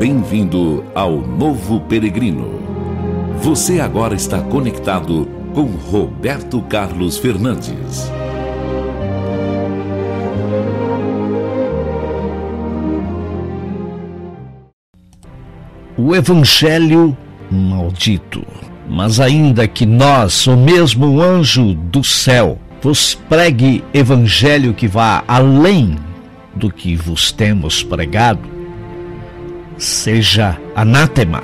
bem-vindo ao Novo Peregrino. Você agora está conectado com Roberto Carlos Fernandes. O Evangelho maldito. Mas ainda que nós, ou mesmo o anjo do céu, vos pregue evangelho que vá além do que vos temos pregado, seja anátema.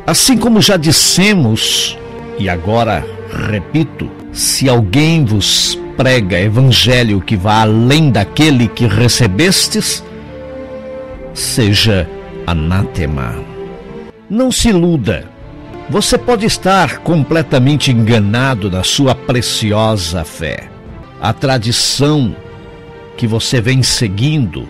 Assim como já dissemos, e agora repito, se alguém vos prega evangelho que vá além daquele que recebestes, seja anátema. Não se iluda. Você pode estar completamente enganado na sua preciosa fé. A tradição que você vem seguindo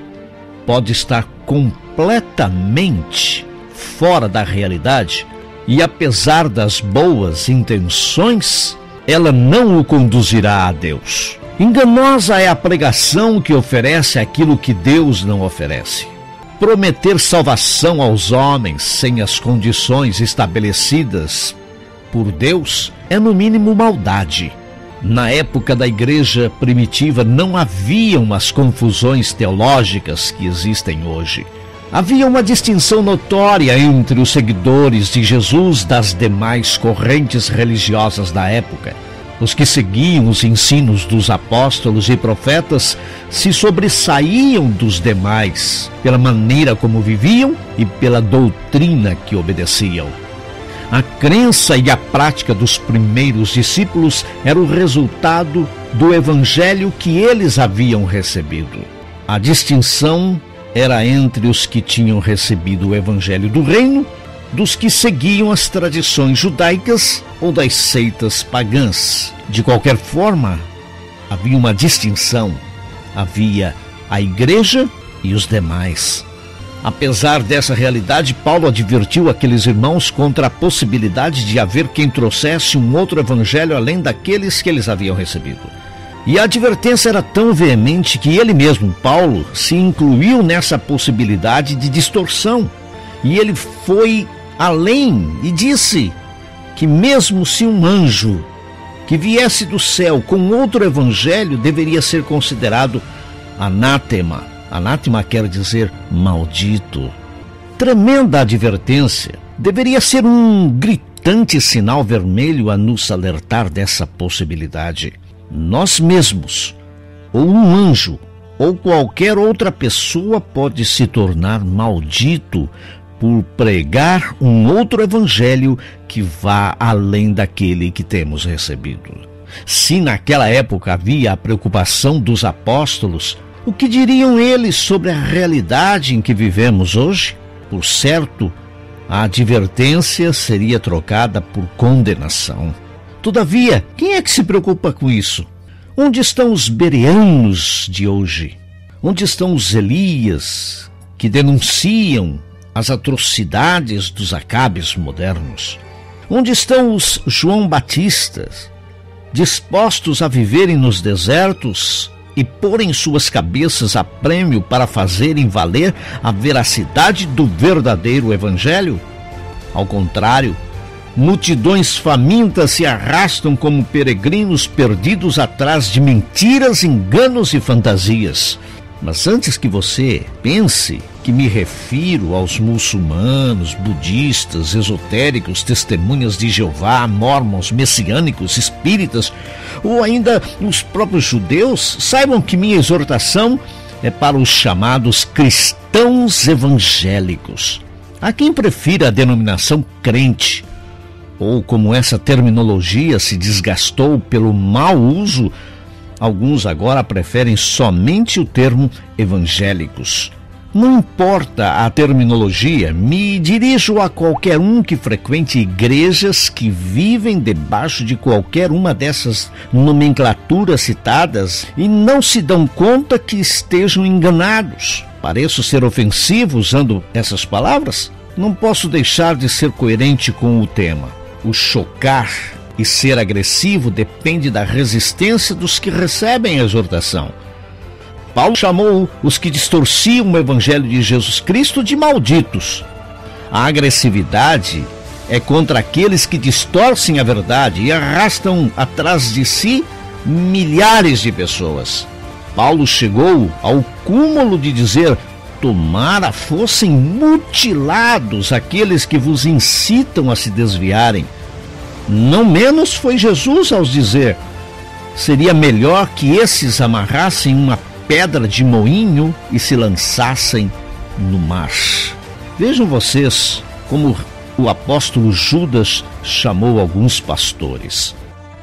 pode estar completamente fora da realidade e, apesar das boas intenções, ela não o conduzirá a Deus. Enganosa é a pregação que oferece aquilo que Deus não oferece. Prometer salvação aos homens sem as condições estabelecidas por Deus é no mínimo maldade. Na época da igreja primitiva não haviam as confusões teológicas que existem hoje. Havia uma distinção notória entre os seguidores de Jesus das demais correntes religiosas da época. Os que seguiam os ensinos dos apóstolos e profetas se sobressaíam dos demais pela maneira como viviam e pela doutrina que obedeciam. A crença e a prática dos primeiros discípulos era o resultado do evangelho que eles haviam recebido. A distinção era entre os que tinham recebido o evangelho do reino dos que seguiam as tradições judaicas ou das seitas pagãs. De qualquer forma, havia uma distinção. Havia a igreja e os demais. Apesar dessa realidade, Paulo advertiu aqueles irmãos contra a possibilidade de haver quem trouxesse um outro evangelho além daqueles que eles haviam recebido. E a advertência era tão veemente que ele mesmo, Paulo, se incluiu nessa possibilidade de distorção. E ele foi além e disse que mesmo se um anjo que viesse do céu com outro evangelho deveria ser considerado anátema. Anátema quer dizer maldito. Tremenda advertência. Deveria ser um gritante sinal vermelho a nos alertar dessa possibilidade. Nós mesmos, ou um anjo, ou qualquer outra pessoa pode se tornar maldito por pregar um outro evangelho que vá além daquele que temos recebido. Se naquela época havia a preocupação dos apóstolos, o que diriam eles sobre a realidade em que vivemos hoje? Por certo, a advertência seria trocada por condenação. Todavia, quem é que se preocupa com isso? Onde estão os bereanos de hoje? Onde estão os Elias que denunciam as atrocidades dos Acabes modernos? Onde estão os João Batistas, dispostos a viverem nos desertos e porem suas cabeças a prêmio para fazerem valer a veracidade do verdadeiro evangelho? Ao contrário, multidões famintas se arrastam como peregrinos perdidos atrás de mentiras, enganos e fantasias. Mas antes que você pense que me refiro aos muçulmanos, budistas, esotéricos, testemunhas de Jeová, mórmons, messiânicos, espíritas ou ainda os próprios judeus, saibam que minha exortação é para os chamados cristãos evangélicos. Há quem prefira a denominação crente, ou como essa terminologia se desgastou pelo mau uso, alguns agora preferem somente o termo evangélicos. Não importa a terminologia, me dirijo a qualquer um que frequente igrejas que vivem debaixo de qualquer uma dessas nomenclaturas citadas e não se dão conta que estejam enganados. Pareço ser ofensivo usando essas palavras? Não posso deixar de ser coerente com o tema. O chocar e ser agressivo depende da resistência dos que recebem a exortação. Paulo chamou os que distorciam o evangelho de Jesus Cristo de malditos. A agressividade é contra aqueles que distorcem a verdade e arrastam atrás de si milhares de pessoas. Paulo chegou ao cúmulo de dizer: tomara fossem mutilados aqueles que vos incitam a se desviarem. Não menos foi Jesus ao dizer: seria melhor que esses amarrassem uma pedra de moinho e se lançassem no mar. Vejam vocês como o apóstolo Judas chamou alguns pastores.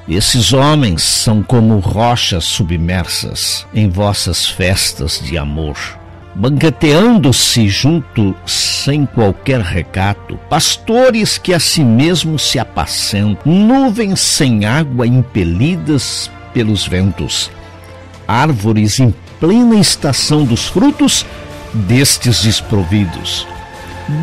Esses homens são como rochas submersas em vossas festas de amor, banqueteando-se junto sem qualquer recato, pastores que a si mesmos se apacentam, nuvens sem água impelidas pelos ventos, árvores em plena estação dos frutos, destes desprovidos,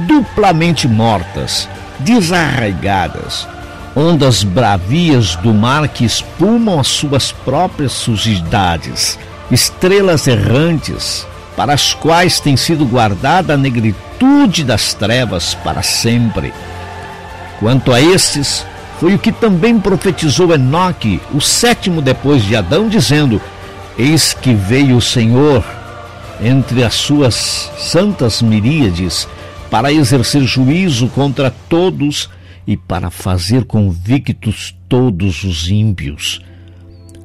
duplamente mortas, desarraigadas, ondas bravias do mar que espumam as suas próprias sujidades, estrelas errantes, para as quais tem sido guardada a negritude das trevas para sempre. Quanto a estes, foi o que também profetizou Enoque, o sétimo depois de Adão, dizendo: eis que veio o Senhor entre as suas santas miríades para exercer juízo contra todos e para fazer convictos todos os ímpios,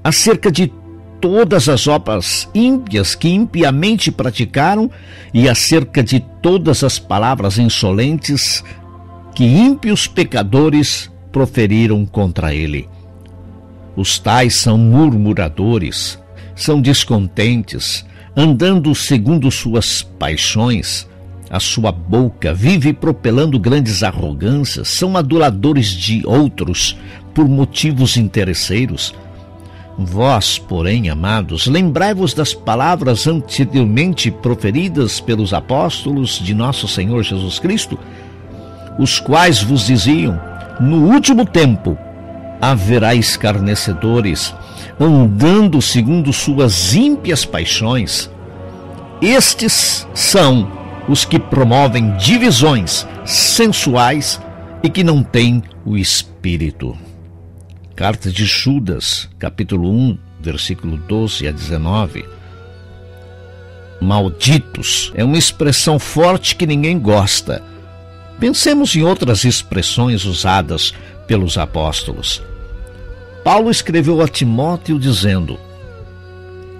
acerca de todas as obras ímpias que impiamente praticaram e acerca de todas as palavras insolentes que ímpios pecadores proferiram contra ele. Os tais são murmuradores, são descontentes, andando segundo suas paixões. A sua boca vive propelando grandes arrogâncias, são aduladores de outros por motivos interesseiros. Vós, porém, amados, lembrai-vos das palavras anteriormente proferidas pelos apóstolos de nosso Senhor Jesus Cristo, os quais vos diziam: no último tempo haverá escarnecedores, andando segundo suas ímpias paixões. Estes são os que promovem divisões sensuais e que não têm o Espírito. Carta de Judas, capítulo 1, versículo 12 a 19. Malditos é uma expressão forte que ninguém gosta. Pensemos em outras expressões usadas pelos apóstolos. Paulo escreveu a Timóteo dizendo: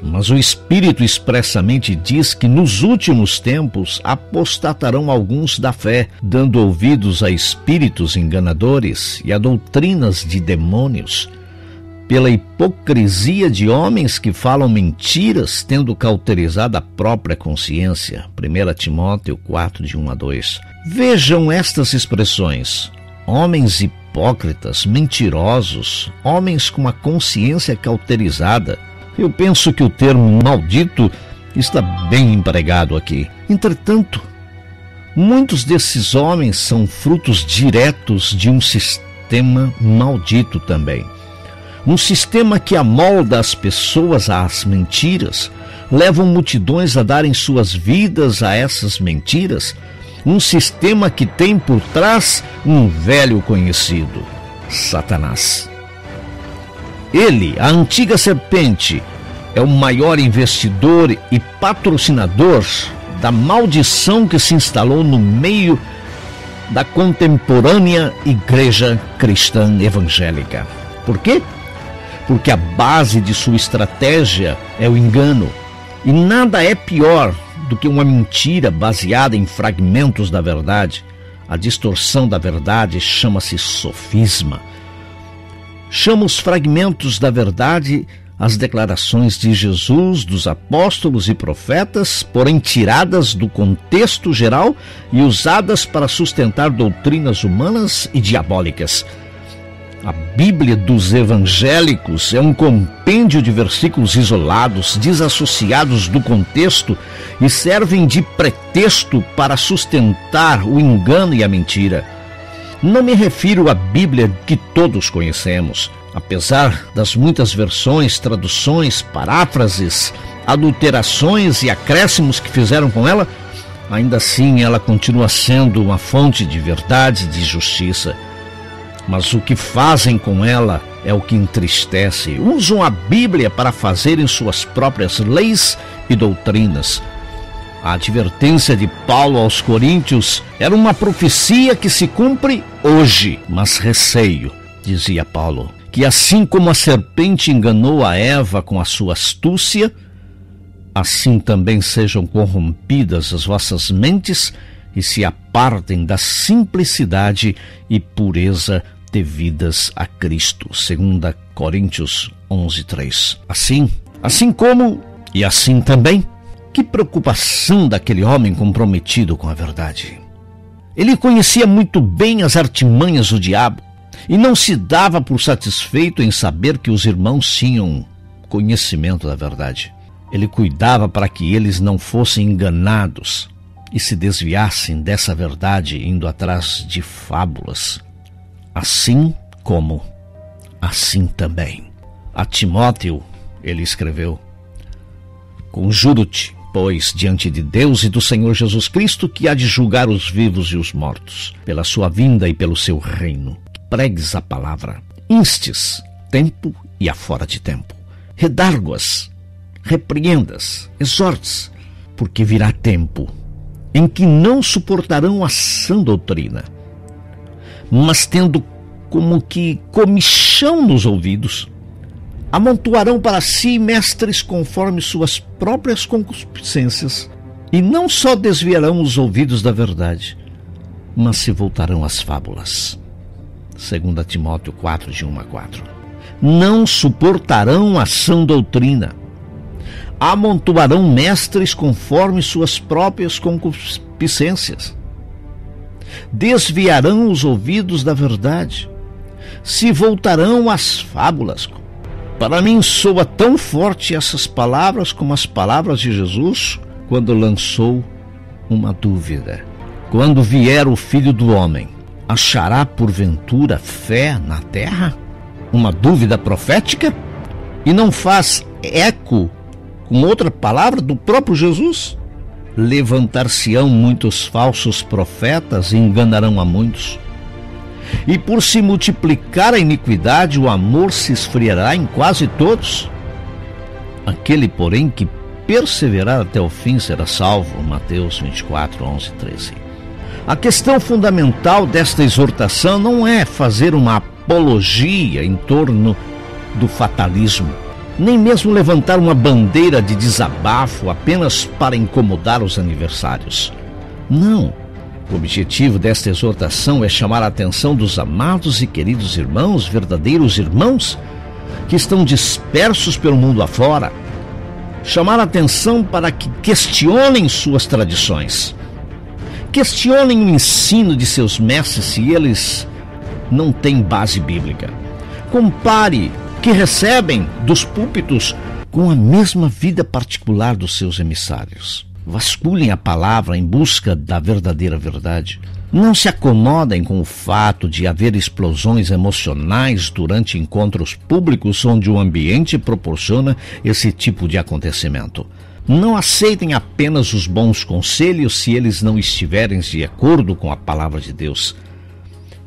mas o Espírito expressamente diz que nos últimos tempos apostatarão alguns da fé, dando ouvidos a espíritos enganadores e a doutrinas de demônios, pela hipocrisia de homens que falam mentiras, tendo cauterizado a própria consciência. 1 Timóteo 4, de 1 a 2. Vejam estas expressões: homens hipócritas, mentirosos, homens com a consciência cauterizada. Eu penso que o termo maldito está bem empregado aqui. Entretanto, muitos desses homens são frutos diretos de um sistema maldito também. Um sistema que amolda as pessoas às mentiras, levam multidões a darem suas vidas a essas mentiras. Um sistema que tem por trás um velho conhecido: Satanás. Ele, a antiga serpente, é o maior investidor e patrocinador da maldição que se instalou no meio da contemporânea igreja cristã evangélica. Por quê? Porque a base de sua estratégia é o engano. E nada é pior do que uma mentira baseada em fragmentos da verdade. A distorção da verdade chama-se sofisma. Chama os fragmentos da verdade as declarações de Jesus, dos apóstolos e profetas, porém tiradas do contexto geral e usadas para sustentar doutrinas humanas e diabólicas. A Bíblia dos evangélicos é um compêndio de versículos isolados, desassociados do contexto e servem de pretexto para sustentar o engano e a mentira. Não me refiro à Bíblia que todos conhecemos. Apesar das muitas versões, traduções, paráfrases, adulterações e acréscimos que fizeram com ela, ainda assim ela continua sendo uma fonte de verdade e de justiça. Mas o que fazem com ela é o que entristece. Usam a Bíblia para fazerem suas próprias leis e doutrinas. A advertência de Paulo aos Coríntios era uma profecia que se cumpre hoje. Mas receio, dizia Paulo, que assim como a serpente enganou a Eva com a sua astúcia, assim também sejam corrompidas as vossas mentes e se apartem da simplicidade e pureza devidas a Cristo. 2 Coríntios 11:3. Assim como e assim também, que preocupação daquele homem comprometido com a verdade. Ele conhecia muito bem as artimanhas do diabo e não se dava por satisfeito em saber que os irmãos tinham conhecimento da verdade. Ele cuidava para que eles não fossem enganados e se desviassem dessa verdade indo atrás de fábulas. Assim como, assim também. A Timóteo, ele escreveu: Conjuro-te, pois, diante de Deus e do Senhor Jesus Cristo, que há de julgar os vivos e os mortos, pela sua vinda e pelo seu reino. Pregues a palavra, instes, tempo e afora de tempo. Redargue-as, repreendas, exortes, porque virá tempo em que não suportarão a sã doutrina, mas tendo como que comichão nos ouvidos, amontoarão para si mestres conforme suas próprias concupiscências, e não só desviarão os ouvidos da verdade, mas se voltarão às fábulas. 2 Timóteo 4, de 1 a 4. Não suportarão a sã doutrina, amontoarão mestres conforme suas próprias concupiscências, desviarão os ouvidos da verdade, se voltarão às fábulas. Para mim soa tão forte essas palavras como as palavras de Jesus quando lançou uma dúvida: quando vier o Filho do Homem, achará porventura fé na terra? Uma dúvida profética? E não faz eco com outra palavra do próprio Jesus? Levantar-se-ão muitos falsos profetas e enganarão a muitos. E por se multiplicar a iniquidade, o amor se esfriará em quase todos. Aquele, porém, que perseverar até o fim será salvo. Mateus 24, 11, 13. A questão fundamental desta exortação não é fazer uma apologia em torno do fatalismo, nem mesmo levantar uma bandeira de desabafo apenas para incomodar os aniversários. Não. O objetivo desta exortação é chamar a atenção dos amados e queridos irmãos, verdadeiros irmãos, que estão dispersos pelo mundo afora. Chamar a atenção para que questionem suas tradições. Questionem o ensino de seus mestres se eles não têm base bíblica. Compare o que recebem dos púlpitos com a mesma vida particular dos seus emissários. Vasculhem a palavra em busca da verdadeira verdade. Não se acomodem com o fato de haver explosões emocionais durante encontros públicos onde o ambiente proporciona esse tipo de acontecimento. Não aceitem apenas os bons conselhos se eles não estiverem de acordo com a palavra de Deus.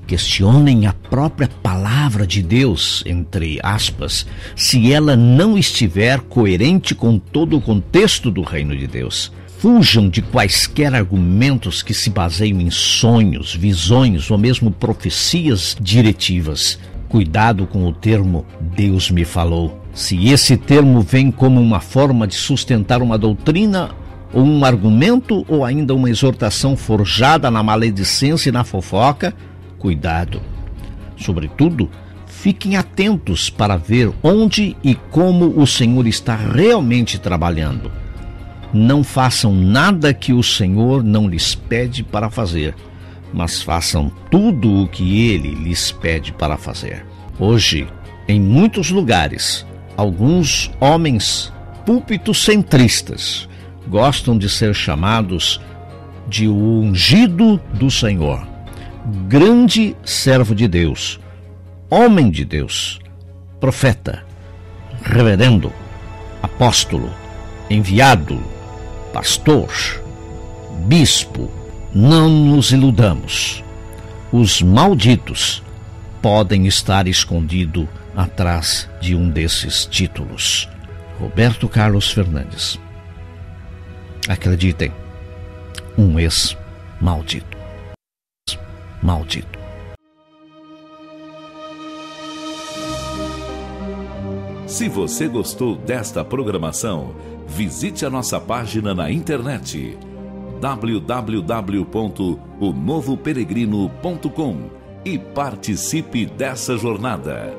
Questionem a própria palavra de Deus, entre aspas, se ela não estiver coerente com todo o contexto do reino de Deus. Fujam de quaisquer argumentos que se baseiam em sonhos, visões ou mesmo profecias diretivas. Cuidado com o termo Deus me falou. Se esse termo vem como uma forma de sustentar uma doutrina ou um argumento ou ainda uma exortação forjada na maledicência e na fofoca, cuidado. Sobretudo, fiquem atentos para ver onde e como o Senhor está realmente trabalhando. Não façam nada que o Senhor não lhes pede para fazer, mas façam tudo o que Ele lhes pede para fazer. Hoje, em muitos lugares, alguns homens púlpito-centristas gostam de ser chamados de o ungido do Senhor, grande servo de Deus, homem de Deus, profeta, reverendo, apóstolo, enviado, pastor, bispo. Não nos iludamos. Os malditos podem estar escondidos atrás de um desses títulos. Roberto Carlos Fernandes. Acreditem, um ex-maldito. Maldito. Se você gostou desta programação, visite a nossa página na internet www.onovoperegrino.com e participe dessa jornada.